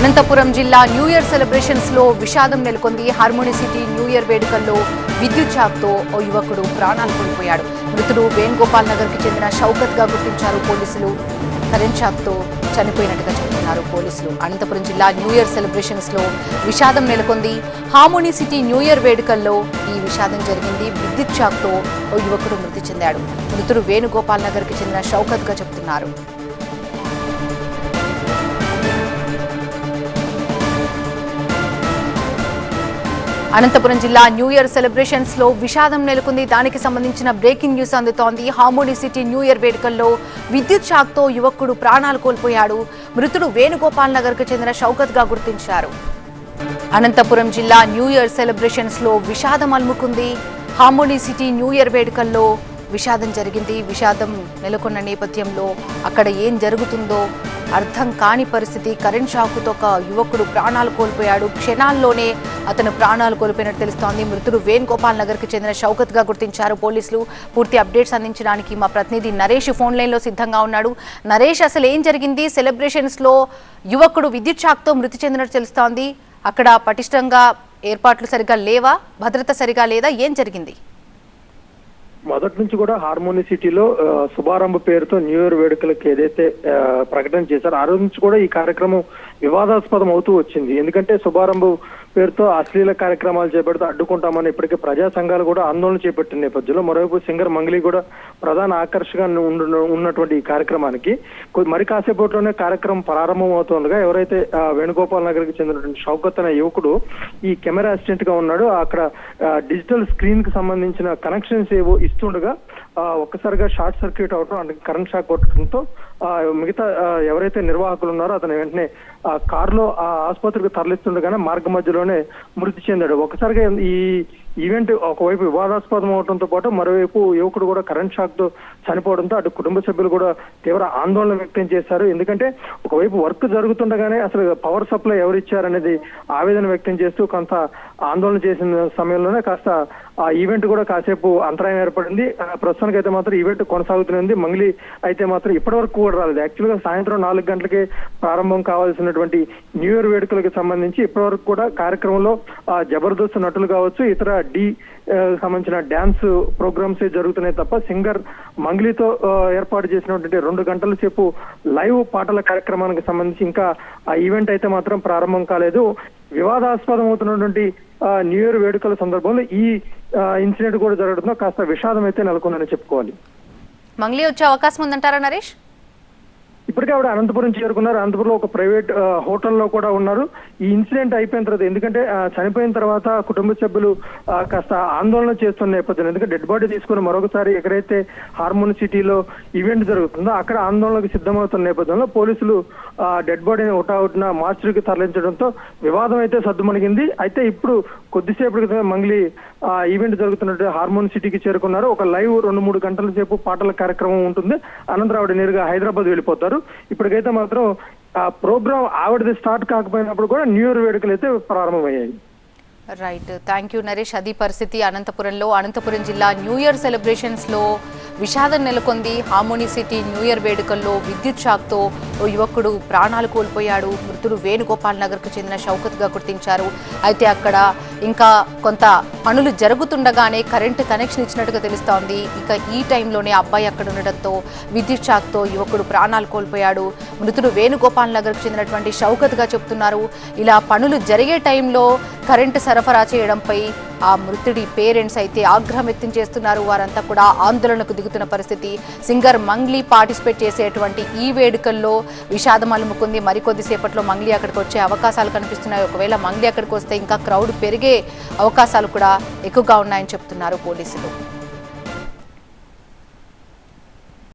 అనంతపురం జిల్లా new year celebrations లో విషాదం నెలకొంది. హార్మోని సిటీ న్యూ ఇయర్ వేడుకల్లో విద్యుత్ షాక్తో ఓ యువకుడు ప్రాణాలు కోల్పోయాడు. మృతుడు వేణుగోపాల్ నగర్ కి చెందిన షౌకత్ గా గుర్తించారు పోలీసులు. కరెంట్ షాక్తో చనిపోయినట్టుగా చెబుతున్నారు పోలీసులు. అనంతపురం జిల్లా న్యూ ఇయర్ సెలబ్రేషన్స్ లో విషాదం నెలకొంది. హార్మోని సిటీ న్యూ ఇయర్ వేడుకల్లో ఈ విషాదం జరిగింది. విద్యుత్ షాక్తో ఓ యువకుడు మృతి చెందాడు. మృతుడు వేణుగోపాల్ నగర్ కి చెందిన షౌకత్ గా చెబుతున్నారు. అనంతపురం జిల్లా న్యూ ఇయర్ సెలబ్రేషన్స్ లో విషాదం నెలకొంది. దానికి సంబంధించిన బ్రేకింగ్ న్యూస్ అందుతోంది. హార్మోని సిటీ న్యూ ఇయర్ వేడుకల్లో విద్యుత్ షాక్ తో యువకుడు ప్రాణాలు కోల్పోయాడు. మృతుడు వేణుగోపాల్ నగర్ కు చెందిన షౌకత్ గా గుర్తించారు. అనంతపురం జిల్లా న్యూ ఇయర్ సెలబ్రేషన్స్ లో విషాదం అలుముకుంది. హార్మోని సిటీ న్యూ ఇయర్ వేడుకల్లో విషాదం జరిగింది. విషాదం నెలకొన్న నేపథ్యంలో అక్కడ ఏం జరుగుతుందో అర్థం కాని పరిస్థితి. కరెంట్ షాకుతో ఒక యువకుడు ప్రాణాలు కోల్పోయాడు. క్షణాల్లోనే అతను ప్రాణాలు కోల్పోయినట్టు తెలుస్తోంది. మృతుడు వేణుగోపాల్ నగర్ కి చెందిన షౌకత్ గా గుర్తించారు పోలీసులు. పూర్తి అప్డేట్స్ అందించడానికి మా ప్రతినిధి నరేష్ ఫోన్ లైన్ లో సిద్ధంగా ఉన్నాడు. నరేష్, అసలు ఏం జరిగింది? సెలబ్రేషన్స్ లో యువకుడు విద్యుత్ షాక్ తో మృతి చెందినట్టు తెలుస్తోంది. అక్కడ పటిష్టంగా ఏర్పాట్లు సరిగా లేవా? భద్రత సరిగా లేదా? ఏం జరిగింది? మొదటి నుంచి కూడా హార్మోని సిటీలో శుభారంభ పేరుతో న్యూ ఇయర్ వేడుకలకు ఏదైతే ప్రకటన చేశారో ఆ రోజు నుంచి కూడా ఈ కార్యక్రమం వివాదాస్పదం అవుతూ వచ్చింది. ఎందుకంటే శుభారంభ పేరుతో అశ్లీల కార్యక్రమాలు చేపడుతూ అడ్డుకుంటామని ఇప్పటికే ప్రజా సంఘాలు కూడా ఆందోళన చేపట్టిన నేపథ్యంలో మరోవైపు సింగర్ మంగ్లీ కూడా ప్రధాన ఆకర్షగా ఉన్నటువంటి ఈ కార్యక్రమానికి మరి కాసేపట్లోనే కార్యక్రమం ప్రారంభం అవుతుండగా ఎవరైతే వేణుగోపాల్ నగర్ కి చెందినటువంటి షౌకత్ అనే యువకుడు ఈ కెమెరా అసిస్టెంట్ గా ఉన్నాడు. అక్కడ డిజిటల్ స్క్రీన్ కి సంబంధించిన కనెక్షన్స్ ఏవో ఇస్తుండగా ఒక్కసారిగా షార్ట్ సర్క్యూట్ అవడం అంటే కరెంట్ షాక్ కొట్టడంతో మిగతా ఎవరైతే నిర్వాహకులు ఉన్నారో అతను వెంటనే కారులో ఆసుపత్రికి తరలిస్తుండగానే మార్గ మధ్యలోనే మృతి చెందాడు. ఒకసారిగా ఈ ఈవెంట్ ఒకవైపు వివాదాస్పదం అవడంతో పాటు మరోవైపు యువకుడు కూడా కరెంట్ షాక్ తో చనిపోవడంతో అటు కుటుంబ సభ్యులు కూడా తీవ్ర ఆందోళన వ్యక్తం చేశారు. ఎందుకంటే ఒకవైపు వర్క్ జరుగుతుండగానే అసలు పవర్ సప్లై ఎవరిచ్చారనేది ఆవేదన వ్యక్తం చేస్తూ కొంత ఆందోళన చేసిన సమయంలోనే కాస్త ఆ ఈవెంట్ కూడా కాసేపు అంతరాయం ఏర్పడింది. ప్రస్తుతానికి అయితే మాత్రం ఈవెంట్ కొనసాగుతుంది. మంగ్లీ అయితే మాత్రం ఇప్పటి వరకు కూడా రాలేదు. యాక్చువల్ గా సాయంత్రం 4 గంటలకే ప్రారంభం కావాల్సినటువంటి న్యూ ఇయర్ వేడుకలకు సంబంధించి ఇప్పటి వరకు కూడా కార్యక్రమంలో జబర్దస్త్ నటులు కావచ్చు, ఇతర సంబంధించిన డ్యాన్స్ ప్రోగ్రామ్స్ జరుగుతున్నాయి తప్ప సింగర్ మంగ్లీతో ఏర్పాటు చేసినటువంటి 2 గంటల సేపు లైవ్ పాటల కార్యక్రమానికి సంబంధించి ఇంకా ఆ ఈవెంట్ అయితే మాత్రం ప్రారంభం కాలేదు. వివాదాస్పదం అవుతున్నటువంటి న్యూ ఇయర్ వేడుకల సందర్భంలో ఈ ఇన్సిడెంట్ కూడా జరగడంతో కాస్త విషాదం అయితే నెలకొందని చెప్పుకోవాలి. మంగ్లీ వచ్చే అవకాశం ఉందంటారా నరేష్? ఇప్పటికే ఆవిడ అనంతపురం చేరుకున్నారు. అనంతపురంలో ఒక ప్రైవేట్ హోటల్లో కూడా ఉన్నారు. ఈ ఇన్సిడెంట్ అయిపోయిన తర్వాత ఎందుకంటే చనిపోయిన తర్వాత కుటుంబ సభ్యులు కాస్త ఆందోళన చేస్తున్న నేపథ్యంలో ఎందుకంటే డెడ్ బాడీ తీసుకుని మరొకసారి ఎక్కడైతే హార్మోని సిటీలో ఈవెంట్ జరుగుతుందో అక్కడ ఆందోళనకు సిద్ధమవుతున్న నేపథ్యంలో పోలీసులు డెడ్ బాడీని ఒకటా మార్చురీకి తరలించడంతో వివాదం అయితే సద్దుమణిగింది. అయితే ఇప్పుడు కొద్దిసేపటి క్రితమే మంగ్లీ ఈవెంట్ జరుగుతున్నట్టు హార్మోని సిటీకి చేరుకున్నారు. ఒక లైవ్ 2-3 గంటల సేపు పాటల కార్యక్రమం ఉంటుంది. అనంతరం ఆవిడ నేరుగా హైదరాబాద్ వెళ్ళిపోతారు. ఇప్పటికైతే మాత్రం ఆ ప్రోగ్రామ్ ఆవిడది స్టార్ట్ కాకపోయినప్పుడు కూడా న్యూ ఇయర్ వేడుకలు అయితే ప్రారంభమయ్యాయి. Right, thank you Naresh. అది పరిస్థితి అనంతపురంలో. అనంతపురం జిల్లా న్యూ ఇయర్ సెలబ్రేషన్స్ లో విషాదం నెలకొంది. హార్మోని సిటీ న్యూ ఇయర్ వేడుకల్లో విద్యుత్ షాక్తో ఓ యువకుడు ప్రాణాలు కోల్పోయాడు. మృతుడు వేణుగోపాల్ నగర్ కు చెందిన షౌకత్ గా గుర్తించారు. అయితే అక్కడ ఇంకా కొంత పనులు జరుగుతుండగానే కరెంటు కనెక్షన్ ఇచ్చినట్టుగా తెలుస్తోంది. ఇక ఈ టైంలోనే అబ్బాయి అక్కడ ఉండడంతో విద్యుత్ షాక్తో యువకుడు ప్రాణాలు కోల్పోయాడు. మృతుడు వేణుగోపాల్ నగర్ కు చెందినటువంటి షౌకత్ గా చెప్తున్నారు. ఇలా పనులు జరిగే టైంలో కరెంటు సరఫరా చేయడంపై ఆ మృతుడి పేరెంట్స్ అయితే ఆగ్రహం వ్యక్తం చేస్తున్నారు. వారంతా కూడా ఆందోళనకు దిగుతున్న పరిస్థితి. సింగర్ మంగ్లీ పార్టిసిపేట్ చేసేటువంటి ఈ వేడుకల్లో విషాదం అలుముకుంది. మరికొద్దిసేపట్లో మంగ్లీ అక్కడికి వచ్చే అవకాశాలు కనిపిస్తున్నాయి. ఒకవేళ మంగ్లీ అక్కడికి వస్తే ఇంకా క్రౌడ్ పెరిగే అవకాశాలు కూడా ఎక్కువగా ఉన్నాయని చెప్తున్నారు పోలీసులు.